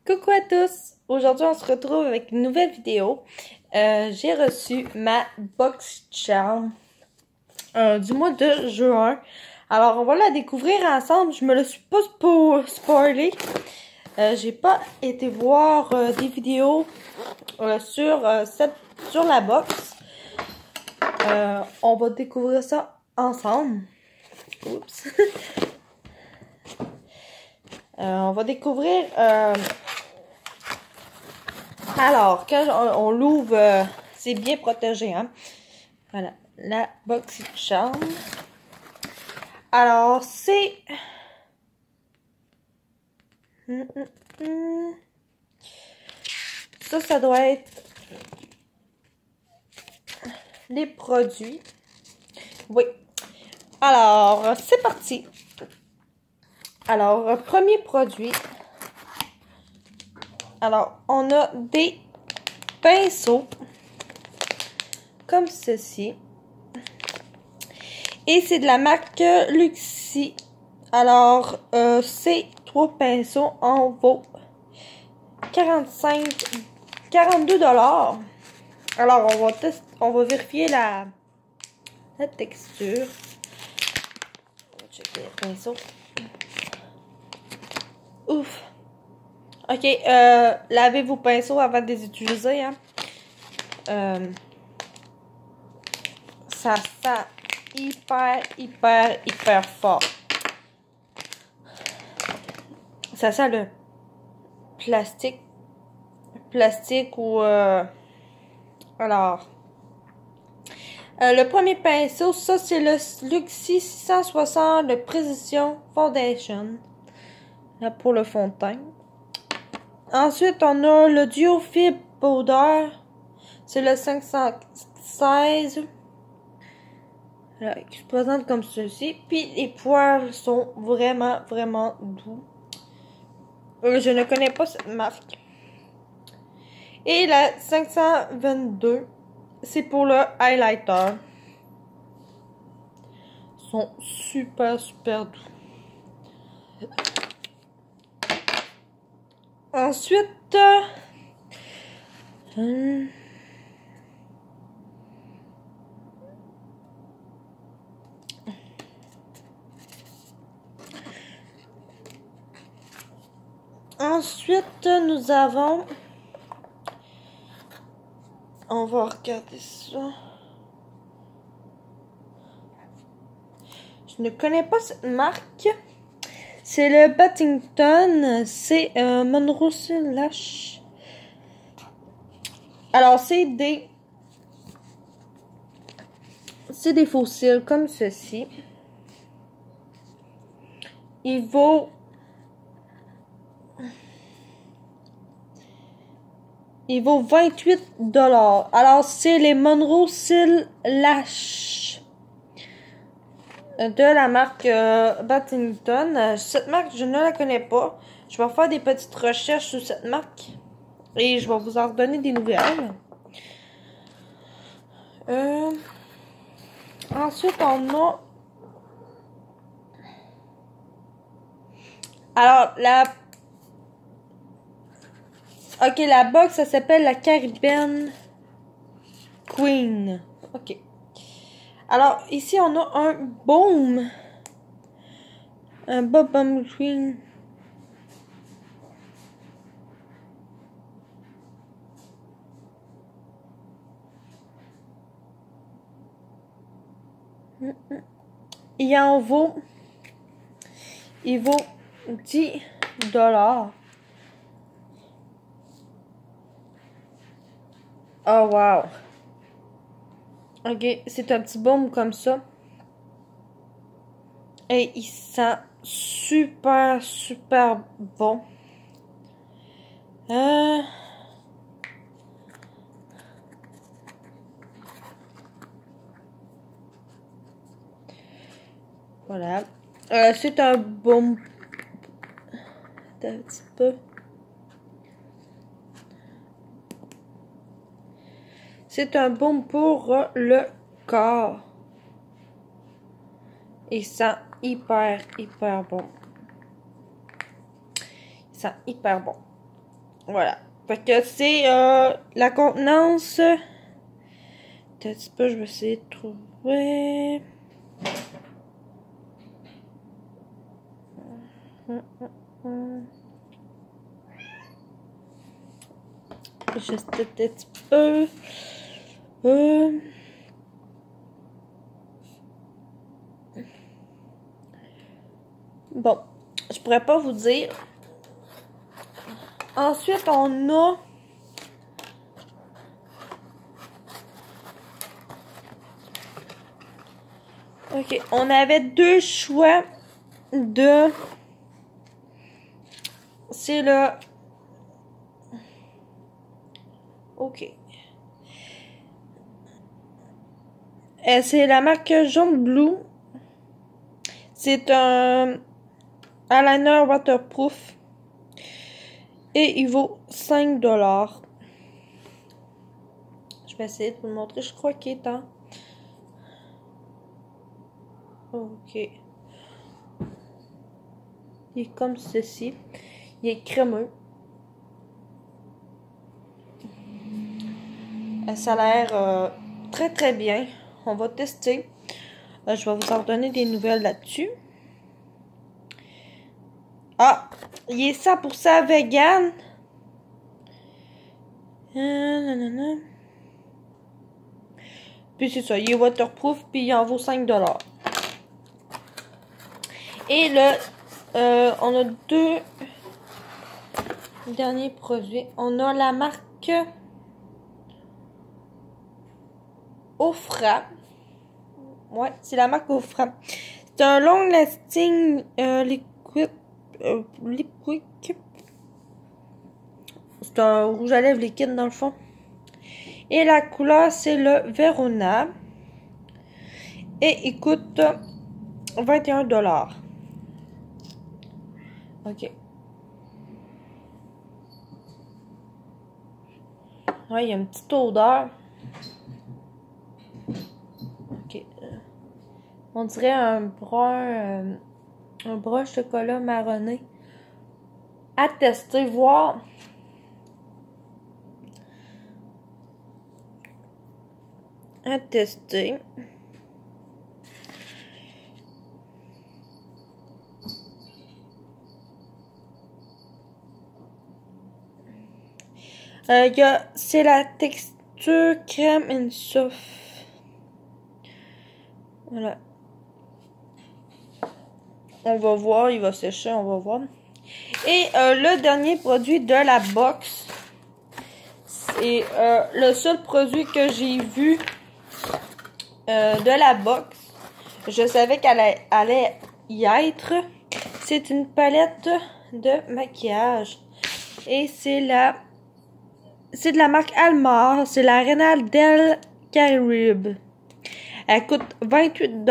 Coucou à tous! Aujourd'hui, on se retrouve avec une nouvelle vidéo. J'ai reçu ma box charm du mois de juin. Alors, on va la découvrir ensemble. Je me le suis pas spoilé. J'ai pas été voir des vidéos sur la box. On va découvrir ça ensemble. Oups! On va découvrir... Alors, quand on l'ouvre, c'est bien protégé, hein. Voilà, la box charm. Alors, c'est... Ça doit être les produits. Oui. Alors, c'est parti. Alors, premier produit. Alors, on a des pinceaux comme ceci. Et c'est de la marque Luxi. Alors, ces trois pinceaux en vaut 42 $. Alors, on va vérifier la texture. On va checker les pinceaux. Ouf. Ok, lavez vos pinceaux avant de les utiliser, hein. Ça sent hyper fort. Ça sent le plastique ou alors le premier pinceau, ça c'est le Luxi 660, le Precision Foundation, là pour le fond de teint. Ensuite on a le Duo Fibre Powder, c'est le 516. Voilà, qui se présente comme ceci. Puis les poils sont vraiment doux. Je ne connais pas cette marque. Et la 522, c'est pour le highlighter. Ils sont super doux. Ensuite, nous avons... On va regarder ça. Je ne connais pas cette marque. C'est le Battington. C'est Monroe Lash. Alors, c'est des fossiles comme ceci. Il vaut... Il vaut 28 $. Alors, c'est les Monroe Lash de la marque Battington. Cette marque, je ne la connais pas. Je vais faire des petites recherches sur cette marque et je vais vous en redonner des nouvelles. Ensuite, on a... Alors, la box, ça s'appelle la Caribbean Queen. Ok. Alors, ici, on a un baume. Un Bubble Queen. Il vaut 10 $. Oh wow. Ok, c'est un petit baume comme ça. Et il sent super bon. Voilà. C'est un baume. Un petit peu. C'est un baume pour le corps. Il sent hyper bon. Il sent hyper bon. Voilà. Fait que c'est la contenance. Un petit peu, je vais essayer de trouver. Juste un petit peu. Bon, je pourrais pas vous dire. Ensuite, on a OK, on avait deux choix de c'est le OK. C'est la marque Jaune Blue. C'est un eyeliner waterproof. Et il vaut 5 $. Je vais essayer de vous le montrer. Je crois qu'il est en... OK. Il est comme ceci. Il est crémeux. Ça a l'air très très bien. On va tester. Je vais vous en donner des nouvelles là-dessus. Ah! Il est 100% vegan. Puis c'est ça. Il est waterproof. Puis il en vaut 5 $. Et là, on a deux derniers produits. On a la marque Ofra. Ouais, c'est la marque Ofra. C'est un long lasting liquide. C'est un rouge à lèvres liquide dans le fond. Et la couleur, c'est le Verona. Et il coûte 21 $. OK. Ouais, il y a une petite odeur. OK. On dirait un brun chocolat marronné. À tester, voir. À tester. C'est la texture crème and soft. Voilà. On va voir, il va sécher, on va voir. Et le dernier produit de la box, c'est le seul produit que j'ai vu de la box. Je savais qu'elle allait y être. C'est une palette de maquillage. Et c'est de la marque Almar. C'est la Rénal del Caribe. Elle coûte 28 $.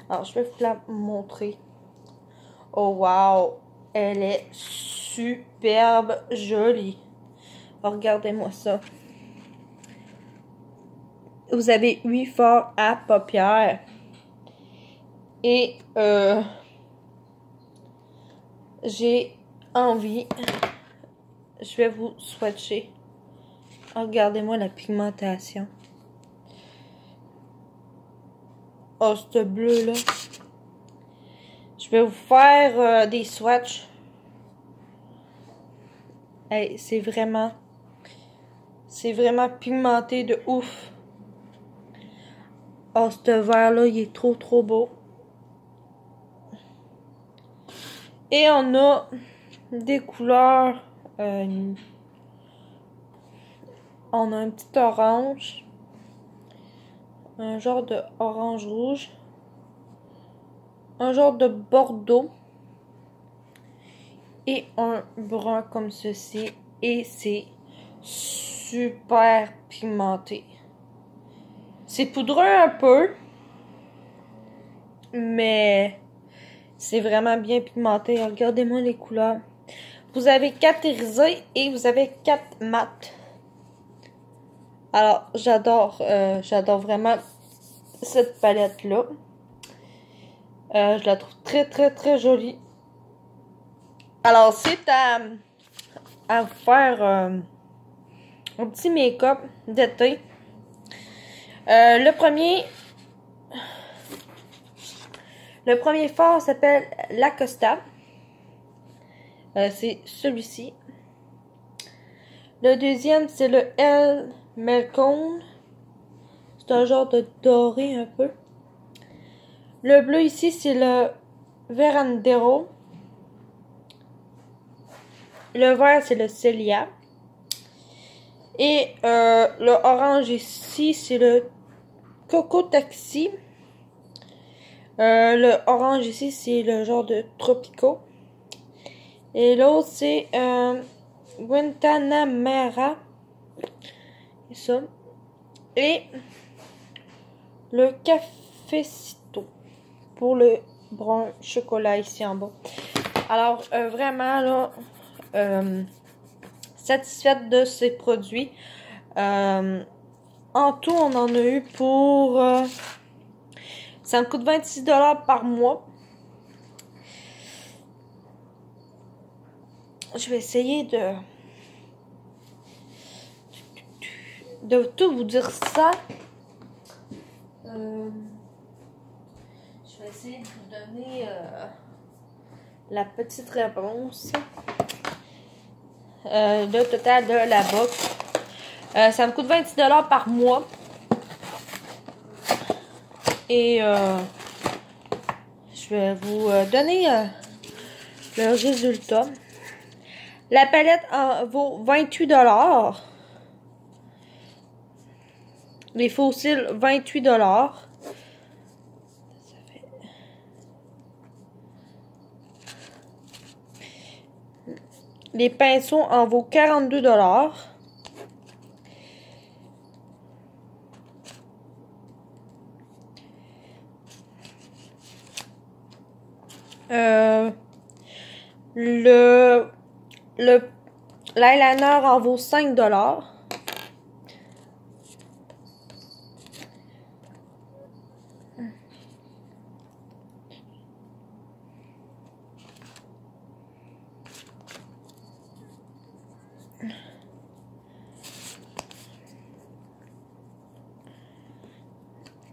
Alors, je vais vous la montrer. Oh, wow! Elle est superbe jolie. Oh, regardez-moi ça. Vous avez 8 fards à paupières. Et j'ai envie. Je vais vous swatcher. Oh, regardez-moi la pigmentation. Oh, ce bleu-là. Je vais vous faire des swatchs. Hey, c'est vraiment pigmenté de ouf. Oh, ce vert-là, il est trop, trop beau. Et on a des couleurs. On a un petit orange. Un genre de orange rouge. Un genre de bordeaux. Et un brun comme ceci. Et c'est super pigmenté. C'est poudreux un peu. Mais c'est vraiment bien pigmenté. Regardez-moi les couleurs. Vous avez 4 irisés et vous avez 4 mat. Alors, j'adore vraiment cette palette-là. Je la trouve très, très, très jolie. Alors, c'est à faire un petit make-up d'été. Le premier fard s'appelle Lacosta. C'est celui-ci. Le deuxième, c'est le L Melcone. C'est un genre de doré un peu. Le bleu ici, c'est le Verandero. Le vert, c'est le Celia. Et le orange ici, c'est le Coco Taxi. Le orange ici, c'est le genre de Tropico. Et l'autre, c'est Guantanamera. C'est ça. Et le Cafecito pour le brun chocolat ici en bas. Alors, vraiment, là, satisfaite de ces produits. En tout, on en a eu pour... ça me coûte 26$ par mois. Je vais essayer de tout vous dire ça. Je vais essayer de vous donner la petite réponse. Le total de la box. Ça me coûte 26$ par mois. Et je vais vous donner le résultat. La palette en vaut 28$. Les fossiles, 28$. Les pinceaux en vaut 42$. L'eyeliner en vaut 5$.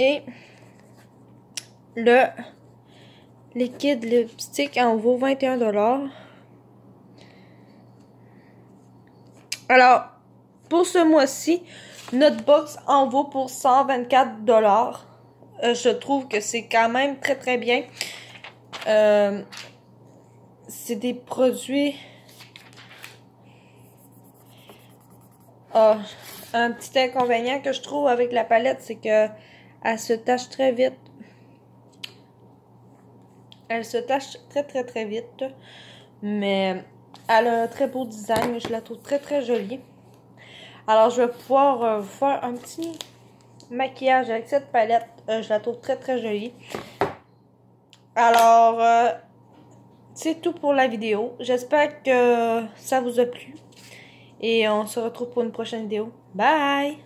Et le liquide lipstick en vaut 21$. Alors, pour ce mois-ci, notre box en vaut pour 124$. Je trouve que c'est quand même très très bien. C'est des produits... un petit inconvénient que je trouve avec la palette, c'est que elle se tache très vite. Elle se tache très très très vite. Mais elle a un très beau design. Je la trouve très très jolie. Alors je vais pouvoir vous faire un petit maquillage avec cette palette. Je la trouve très très jolie. Alors c'est tout pour la vidéo. J'espère que ça vous a plu. Et on se retrouve pour une prochaine vidéo. Bye!